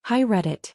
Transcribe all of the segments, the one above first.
Hi Reddit.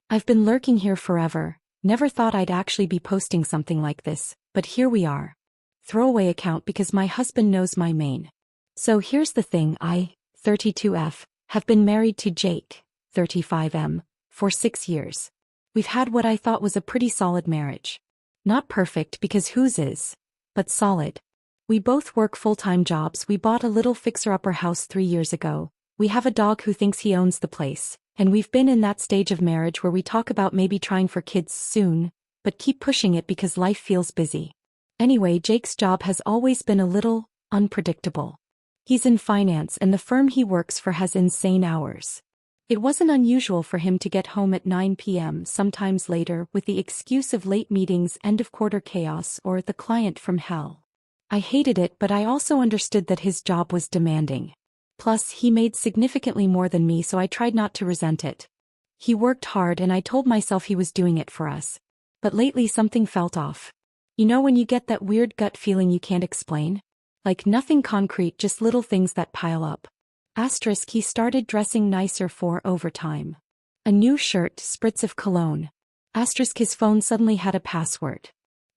I've been lurking here forever, never thought I'd actually be posting something like this, but here we are. Throwaway account because my husband knows my main. So here's the thing, I, 32F, have been married to Jake, 35M, for 6 years. We've had what I thought was a pretty solid marriage. Not perfect because whose is, but solid. We both work full-time jobs. We bought a little fixer-upper house 3 years ago. We have a dog who thinks he owns the place. And we've been in that stage of marriage where we talk about maybe trying for kids soon, but keep pushing it because life feels busy. Anyway, Jake's job has always been a little unpredictable. He's in finance and the firm he works for has insane hours. It wasn't unusual for him to get home at 9 p.m., sometimes later, with the excuse of late meetings, end-of-quarter chaos, or the client from hell. I hated it, but I also understood that his job was demanding. Plus, he made significantly more than me, so I tried not to resent it. He worked hard and I told myself he was doing it for us. But lately something felt off. You know when you get that weird gut feeling you can't explain? Like nothing concrete, just little things that pile up. Asterisk, he started dressing nicer for overtime. A new shirt, spritz of cologne. Asterisk, his phone suddenly had a password.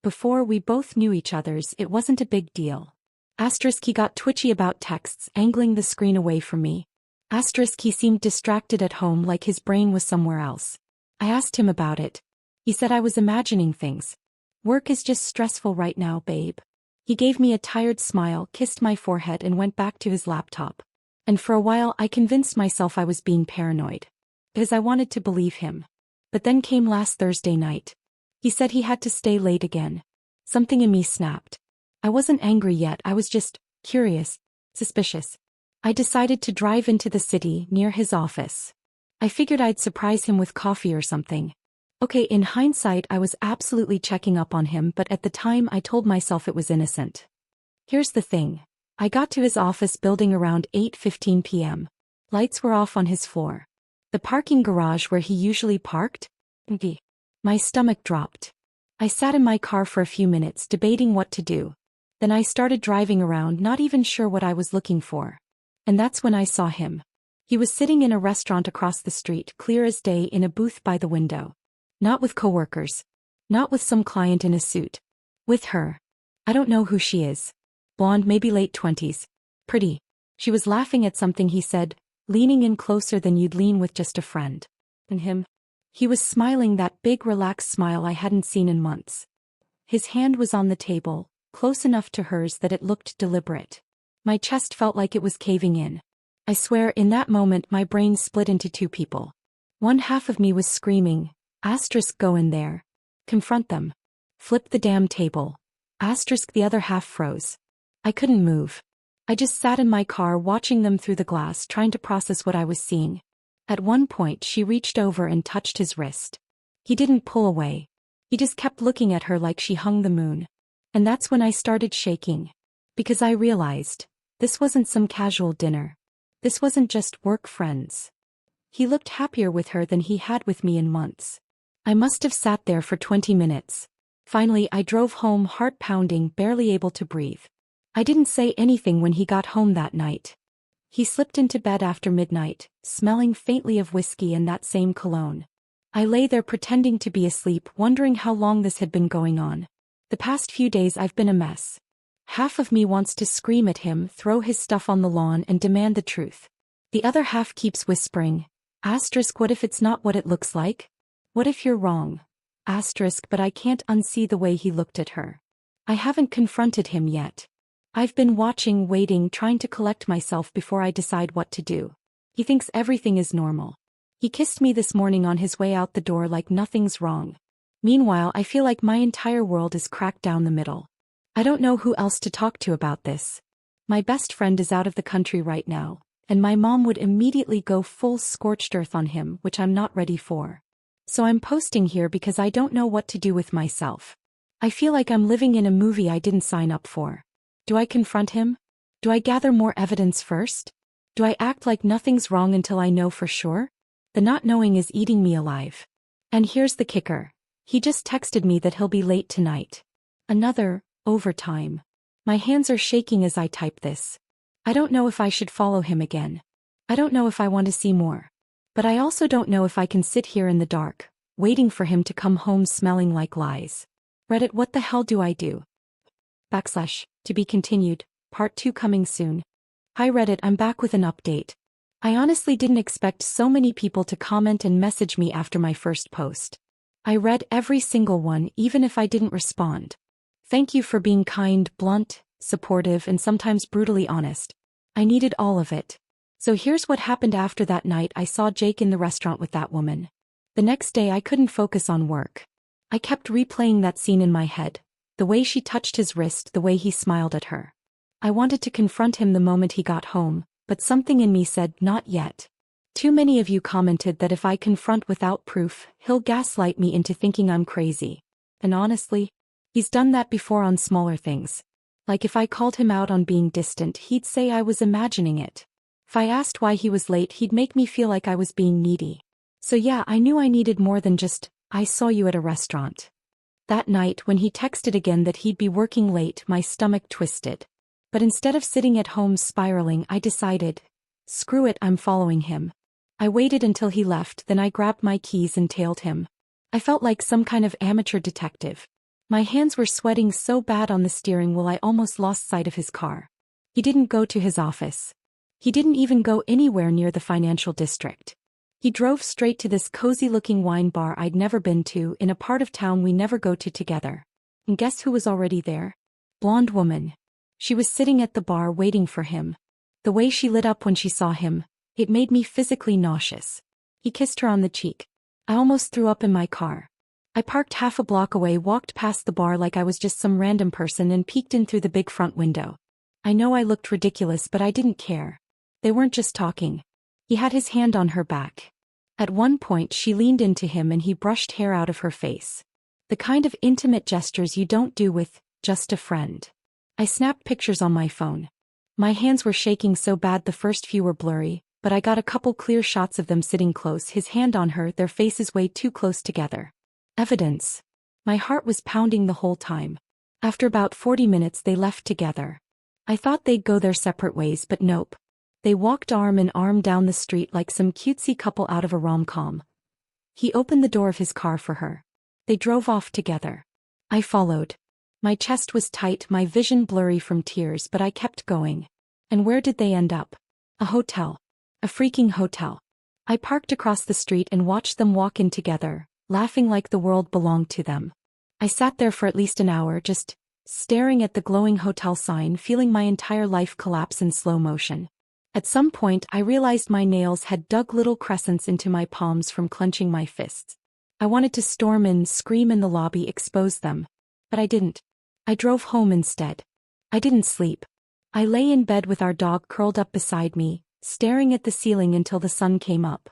Before we both knew each other's, it wasn't a big deal. Asterisk, he got twitchy about texts, angling the screen away from me. Asterisk, he seemed distracted at home, like his brain was somewhere else. I asked him about it. He said I was imagining things. Work is just stressful right now, babe. He gave me a tired smile, kissed my forehead and went back to his laptop. And for a while I convinced myself I was being paranoid. Because I wanted to believe him. But then came last Thursday night. He said he had to stay late again. Something in me snapped. I wasn't angry yet, I was just curious, suspicious. I decided to drive into the city, near his office. I figured I'd surprise him with coffee or something. Okay, in hindsight I was absolutely checking up on him, but at the time I told myself it was innocent. Here's the thing. I got to his office building around 8:15 p.m. Lights were off on his floor. The parking garage where he usually parked? Empty. My stomach dropped. I sat in my car for a few minutes debating what to do. Then I started driving around, not even sure what I was looking for. And that's when I saw him. He was sitting in a restaurant across the street, clear as day, in a booth by the window. Not with coworkers. Not with some client in a suit. With her. I don't know who she is. Blonde, maybe late 20s. Pretty. She was laughing at something he said, leaning in closer than you'd lean with just a friend. And him? He was smiling, that big relaxed smile I hadn't seen in months. His hand was on the table, close enough to hers that it looked deliberate. My chest felt like it was caving in. I swear, in that moment my brain split into two people. One half of me was screaming, asterisk, go in there. Confront them. Flip the damn table. Asterisk, the other half froze. I couldn't move. I just sat in my car watching them through the glass, trying to process what I was seeing. At one point she reached over and touched his wrist. He didn't pull away. He just kept looking at her like she hung the moon. And that's when I started shaking. Because I realized, this wasn't some casual dinner. This wasn't just work friends. He looked happier with her than he had with me in months. I must have sat there for 20 minutes. Finally I drove home, heart pounding, barely able to breathe. I didn't say anything when he got home that night. He slipped into bed after midnight, smelling faintly of whiskey and that same cologne. I lay there pretending to be asleep, wondering how long this had been going on. The past few days I've been a mess. Half of me wants to scream at him, throw his stuff on the lawn and demand the truth. The other half keeps whispering, asterisk, what if it's not what it looks like? What if you're wrong? Asterisk, but I can't unsee the way he looked at her. I haven't confronted him yet. I've been watching, waiting, trying to collect myself before I decide what to do. He thinks everything is normal. He kissed me this morning on his way out the door like nothing's wrong. Meanwhile, I feel like my entire world is cracked down the middle. I don't know who else to talk to about this. My best friend is out of the country right now, and my mom would immediately go full scorched earth on him, which I'm not ready for. So I'm posting here because I don't know what to do with myself. I feel like I'm living in a movie I didn't sign up for. Do I confront him? Do I gather more evidence first? Do I act like nothing's wrong until I know for sure? The not knowing is eating me alive. And here's the kicker. He just texted me that he'll be late tonight. Another overtime. My hands are shaking as I type this. I don't know if I should follow him again. I don't know if I want to see more. But I also don't know if I can sit here in the dark, waiting for him to come home smelling like lies. Reddit, what the hell do I do? To be continued, part 2 coming soon. Hi Reddit, I'm back with an update. I honestly didn't expect so many people to comment and message me after my first post. I read every single one, even if I didn't respond. Thank you for being kind, blunt, supportive, and sometimes brutally honest. I needed all of it. So here's what happened after that night I saw Jake in the restaurant with that woman. The next day I couldn't focus on work. I kept replaying that scene in my head, the way she touched his wrist, the way he smiled at her. I wanted to confront him the moment he got home, but something in me said, not yet. Too many of you commented that if I confront without proof, he'll gaslight me into thinking I'm crazy. And honestly, he's done that before on smaller things. Like if I called him out on being distant, he'd say I was imagining it. If I asked why he was late, he'd make me feel like I was being needy. So yeah, I knew I needed more than just, I saw you at a restaurant. That night, when he texted again that he'd be working late, my stomach twisted. But instead of sitting at home spiraling, I decided, screw it, I'm following him. I waited until he left, then I grabbed my keys and tailed him. I felt like some kind of amateur detective. My hands were sweating so bad on the steering wheel I almost lost sight of his car. He didn't go to his office. He didn't even go anywhere near the financial district. He drove straight to this cozy-looking wine bar I'd never been to in a part of town we never go to together. And guess who was already there? Blonde woman. She was sitting at the bar waiting for him. The way she lit up when she saw him, it made me physically nauseous. He kissed her on the cheek. I almost threw up in my car. I parked half a block away, walked past the bar like I was just some random person, and peeked in through the big front window. I know I looked ridiculous, but I didn't care. They weren't just talking. He had his hand on her back. At one point she leaned into him and he brushed hair out of her face. The kind of intimate gestures you don't do with just a friend. I snapped pictures on my phone. My hands were shaking so bad the first few were blurry, but I got a couple clear shots of them sitting close, his hand on her, their faces way too close together. Evidence. My heart was pounding the whole time. After about 40 minutes they left together. I thought they'd go their separate ways, but nope. They walked arm in arm down the street like some cutesy couple out of a rom-com. He opened the door of his car for her. They drove off together. I followed. My chest was tight, my vision blurry from tears, but I kept going. And where did they end up? A hotel. A freaking hotel. I parked across the street and watched them walk in together, laughing like the world belonged to them. I sat there for at least an hour, just staring at the glowing hotel sign, feeling my entire life collapse in slow motion. At some point I realized my nails had dug little crescents into my palms from clenching my fists. I wanted to storm in, scream in the lobby, expose them. But I didn't. I drove home instead. I didn't sleep. I lay in bed with our dog curled up beside me, staring at the ceiling until the sun came up.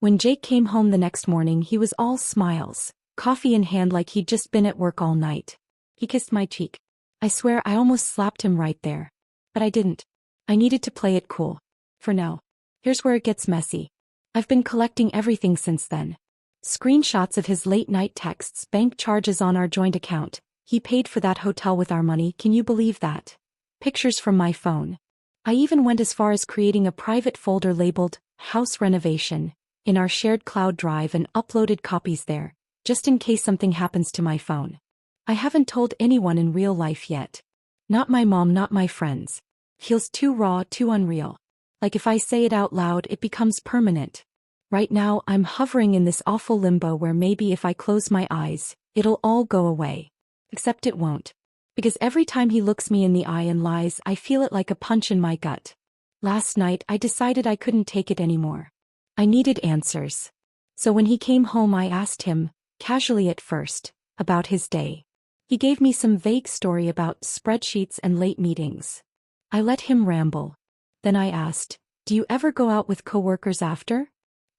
When Jake came home the next morning, he was all smiles, coffee in hand like he'd just been at work all night. He kissed my cheek. I swear I almost slapped him right there. But I didn't. I needed to play it cool. For now. Here's where it gets messy. I've been collecting everything since then. Screenshots of his late-night texts, bank charges on our joint account. He paid for that hotel with our money, can you believe that? Pictures from my phone. I even went as far as creating a private folder labeled House Renovation in our shared cloud drive and uploaded copies there, just in case something happens to my phone. I haven't told anyone in real life yet. Not my mom, not my friends. Feels too raw, too unreal. Like if I say it out loud, it becomes permanent. Right now, I'm hovering in this awful limbo where maybe if I close my eyes, it'll all go away. Except it won't. Because every time he looks me in the eye and lies, I feel it like a punch in my gut. Last night, I decided I couldn't take it anymore. I needed answers. So when he came home, I asked him, casually at first, about his day. He gave me some vague story about spreadsheets and late meetings. I let him ramble. Then I asked, do you ever go out with coworkers after?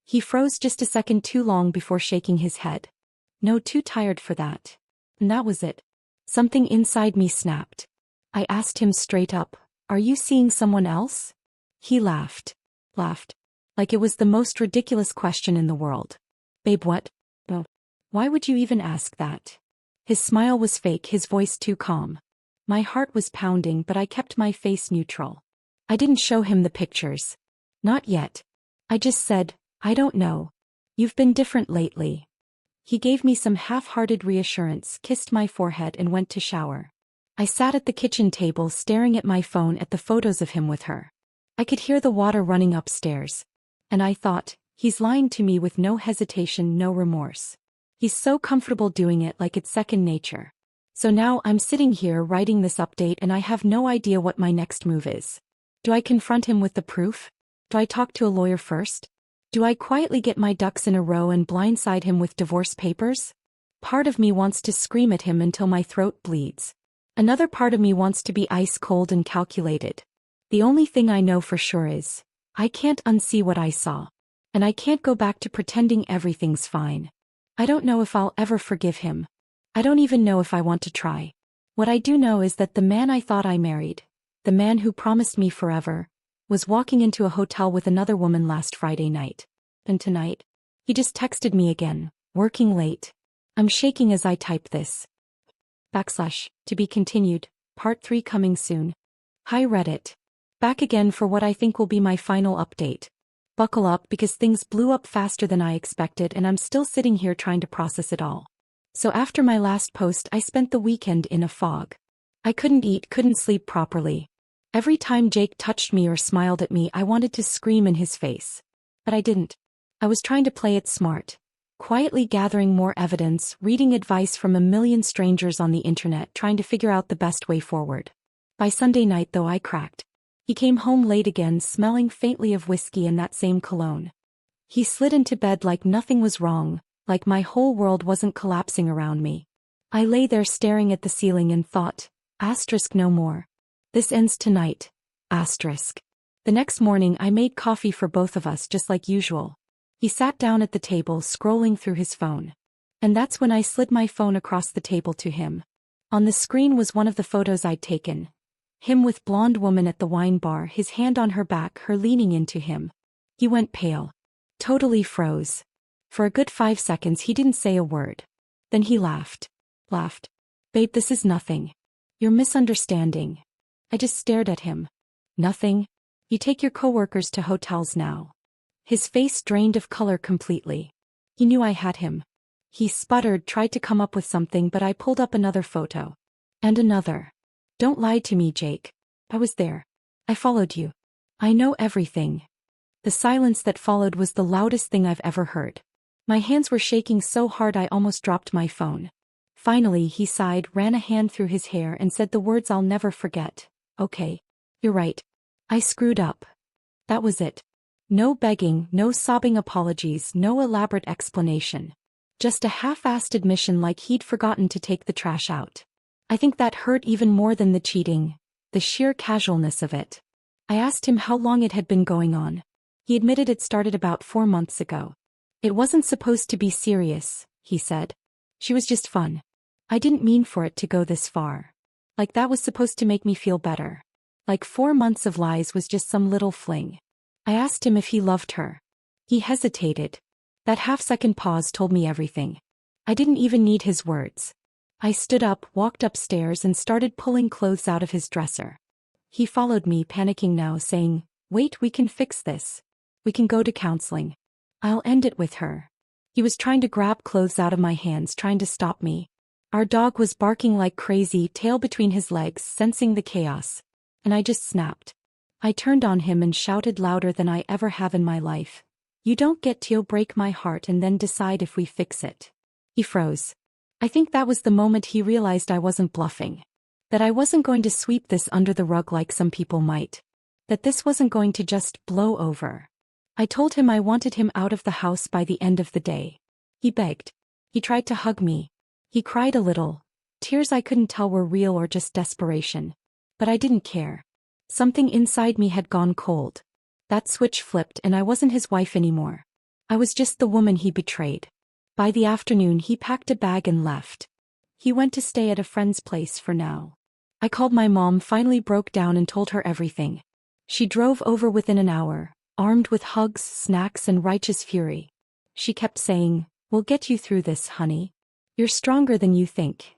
He froze just a second too long before shaking his head. No, too tired for that. And that was it. Something inside me snapped. I asked him straight up, are you seeing someone else? He laughed. Like it was the most ridiculous question in the world. Babe, what? Oh, why would you even ask that? His smile was fake, his voice too calm. My heart was pounding, but I kept my face neutral. I didn't show him the pictures. Not yet. I just said, I don't know. You've been different lately. He gave me some half-hearted reassurance, kissed my forehead and went to shower. I sat at the kitchen table staring at my phone at the photos of him with her. I could hear the water running upstairs. And I thought, he's lying to me with no hesitation, no remorse. He's so comfortable doing it like it's second nature. So now I'm sitting here writing this update and I have no idea what my next move is. Do I confront him with the proof? Do I talk to a lawyer first? Do I quietly get my ducks in a row and blindside him with divorce papers? Part of me wants to scream at him until my throat bleeds. Another part of me wants to be ice cold and calculated. The only thing I know for sure is, I can't unsee what I saw. And I can't go back to pretending everything's fine. I don't know if I'll ever forgive him. I don't even know if I want to try. What I do know is that the man I thought I married, the man who promised me forever, was walking into a hotel with another woman last Friday night. And tonight, he just texted me again, working late. I'm shaking as I type this. / to be continued, part 3 coming soon. Hi Reddit. Back again for what I think will be my final update. Buckle up because things blew up faster than I expected and I'm still sitting here trying to process it all. So after my last post I spent the weekend in a fog. I couldn't eat, couldn't sleep properly. Every time Jake touched me or smiled at me I wanted to scream in his face. But I didn't. I was trying to play it smart. Quietly gathering more evidence, reading advice from a million strangers on the internet, trying to figure out the best way forward. By Sunday night though I cracked. He came home late again, smelling faintly of whiskey and that same cologne. He slid into bed like nothing was wrong, like my whole world wasn't collapsing around me. I lay there staring at the ceiling and thought, no more. This ends tonight. The next morning I made coffee for both of us just like usual. He sat down at the table scrolling through his phone. And that's when I slid my phone across the table to him. On the screen was one of the photos I'd taken. Him with blonde woman at the wine bar, his hand on her back, her leaning into him. He went pale. Totally froze. For a good 5 seconds he didn't say a word. Then he laughed. Babe, this is nothing. You're misunderstanding. I just stared at him. Nothing? You take your coworkers to hotels now. His face drained of color completely. He knew I had him. He sputtered, tried to come up with something, but I pulled up another photo. And another. Don't lie to me, Jake. I was there. I followed you. I know everything. The silence that followed was the loudest thing I've ever heard. My hands were shaking so hard I almost dropped my phone. Finally he sighed, ran a hand through his hair and said the words I'll never forget. Okay. You're right. I screwed up. That was it. No begging, no sobbing apologies, no elaborate explanation. Just a half-assed admission like he'd forgotten to take the trash out. I think that hurt even more than the cheating, the sheer casualness of it. I asked him how long it had been going on. He admitted it started about 4 months ago. It wasn't supposed to be serious, he said. She was just fun. I didn't mean for it to go this far. Like that was supposed to make me feel better. Like 4 months of lies was just some little fling. I asked him if he loved her. He hesitated. That half-second pause told me everything. I didn't even need his words. I stood up, walked upstairs and started pulling clothes out of his dresser. He followed me, panicking now, saying, "Wait, we can fix this. We can go to counseling. I'll end it with her." He was trying to grab clothes out of my hands, trying to stop me. Our dog was barking like crazy, tail between his legs, sensing the chaos. And I just snapped. I turned on him and shouted louder than I ever have in my life. "You don't get to break my heart and then decide if we fix it." He froze. I think that was the moment he realized I wasn't bluffing. That I wasn't going to sweep this under the rug like some people might. That this wasn't going to just blow over. I told him I wanted him out of the house by the end of the day. He begged. He tried to hug me. He cried a little. Tears I couldn't tell were real or just desperation. But I didn't care. Something inside me had gone cold. That switch flipped and I wasn't his wife anymore. I was just the woman he betrayed. By the afternoon he packed a bag and left. He went to stay at a friend's place for now. I called my mom, finally broke down and told her everything. She drove over within an hour, armed with hugs, snacks and righteous fury. She kept saying, "We'll get you through this, honey. You're stronger than you think."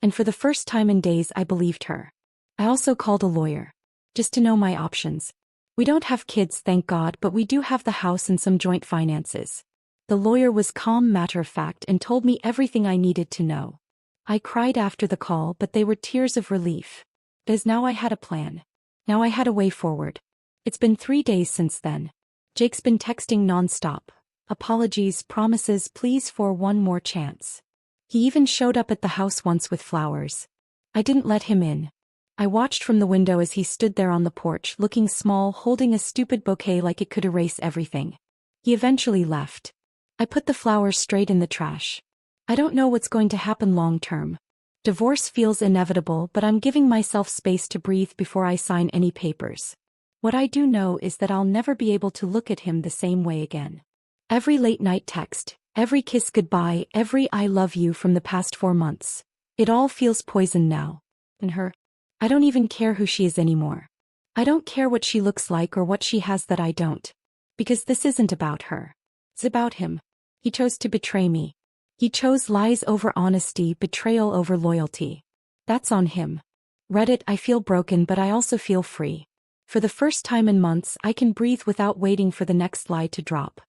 And for the first time in days I believed her. I also called a lawyer. Just to know my options. We don't have kids, thank God, but we do have the house and some joint finances. The lawyer was calm, matter-of-fact, and told me everything I needed to know. I cried after the call, but they were tears of relief. As now I had a plan. Now I had a way forward. It's been 3 days since then. Jake's been texting non-stop. Apologies, promises, please for one more chance. He even showed up at the house once with flowers. I didn't let him in. I watched from the window as he stood there on the porch, looking small, holding a stupid bouquet like it could erase everything. He eventually left. I put the flowers straight in the trash. I don't know what's going to happen long term. Divorce feels inevitable, but I'm giving myself space to breathe before I sign any papers. What I do know is that I'll never be able to look at him the same way again. Every late-night text, every kiss goodbye, every I love you from the past 4 months. It all feels poison now. And her. I don't even care who she is anymore. I don't care what she looks like or what she has that I don't. Because this isn't about her. It's about him. He chose to betray me. He chose lies over honesty, betrayal over loyalty. That's on him. Reddit, I feel broken, but I also feel free. For the first time in months, I can breathe without waiting for the next lie to drop.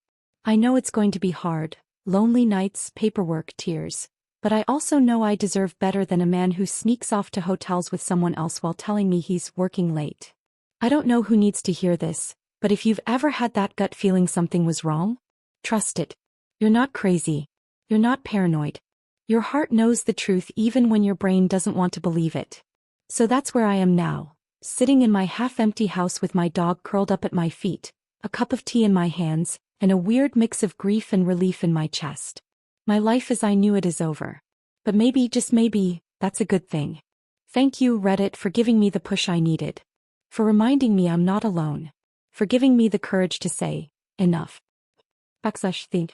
I know it's going to be hard, lonely nights, paperwork, tears. But I also know I deserve better than a man who sneaks off to hotels with someone else while telling me he's working late. I don't know who needs to hear this, but if you've ever had that gut feeling something was wrong, trust it. You're not crazy. You're not paranoid. Your heart knows the truth even when your brain doesn't want to believe it. So that's where I am now, sitting in my half-empty house with my dog curled up at my feet, a cup of tea in my hands, and a weird mix of grief and relief in my chest. My life as I knew it is over. But maybe, just maybe, that's a good thing. Thank you, Reddit, for giving me the push I needed. For reminding me I'm not alone. For giving me the courage to say, enough. /think